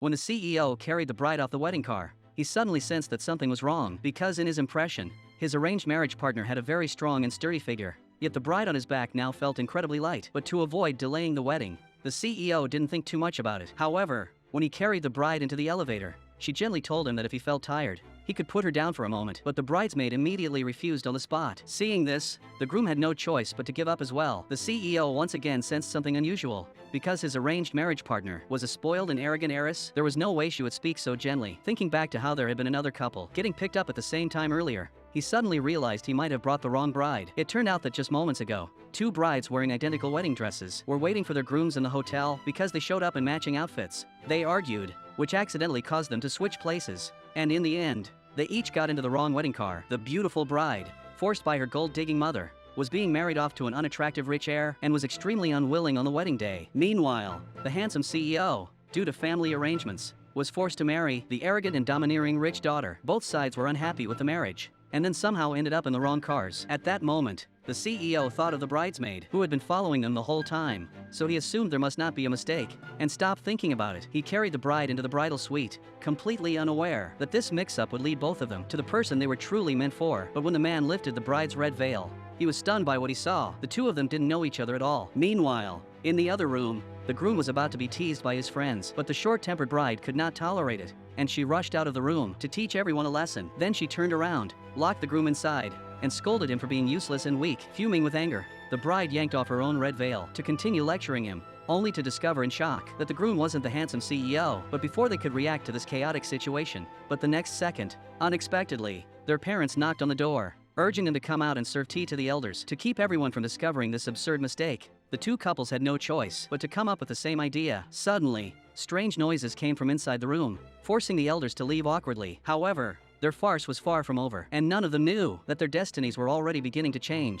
When the CEO carried the bride off the wedding car, he suddenly sensed that something was wrong because in his impression, his arranged marriage partner had a very strong and sturdy figure. Yet the bride on his back now felt incredibly light. But to avoid delaying the wedding, the CEO didn't think too much about it. However, when he carried the bride into the elevator, she gently told him that if he felt tired, he could put her down for a moment, but the bridesmaid immediately refused on the spot. Seeing this, the groom had no choice but to give up as well. The CEO once again sensed something unusual. Because his arranged marriage partner was a spoiled and arrogant heiress, there was no way she would speak so gently. Thinking back to how there had been another couple getting picked up at the same time earlier, he suddenly realized he might have brought the wrong bride. It turned out that just moments ago, two brides wearing identical wedding dresses were waiting for their grooms in the hotel because they showed up in matching outfits. They argued, which accidentally caused them to switch places. And in the end, they each got into the wrong wedding car. The beautiful bride, forced by her gold-digging mother, was being married off to an unattractive rich heir and was extremely unwilling on the wedding day. Meanwhile, the handsome CEO, due to family arrangements, was forced to marry the arrogant and domineering rich daughter. Both sides were unhappy with the marriage, and then somehow ended up in the wrong cars. At that moment, the CEO thought of the bridesmaid, who had been following them the whole time, so he assumed there must not be a mistake, and stopped thinking about it. He carried the bride into the bridal suite, completely unaware that this mix-up would lead both of them to the person they were truly meant for. But when the man lifted the bride's red veil, he was stunned by what he saw. The two of them didn't know each other at all. Meanwhile, in the other room, the groom was about to be teased by his friends, but the short-tempered bride could not tolerate it, and she rushed out of the room to teach everyone a lesson. Then she turned around, locked the groom inside, and scolded him for being useless and weak. Fuming with anger, the bride yanked off her own red veil to continue lecturing him, only to discover in shock that the groom wasn't the handsome CEO. But before they could react to this chaotic situation, the next second, unexpectedly, their parents knocked on the door, urging them to come out and serve tea to the elders. To keep everyone from discovering this absurd mistake, the two couples had no choice but to come up with the same idea. Suddenly, strange noises came from inside the room, forcing the elders to leave awkwardly. However, their farce was far from over, and none of them knew that their destinies were already beginning to change.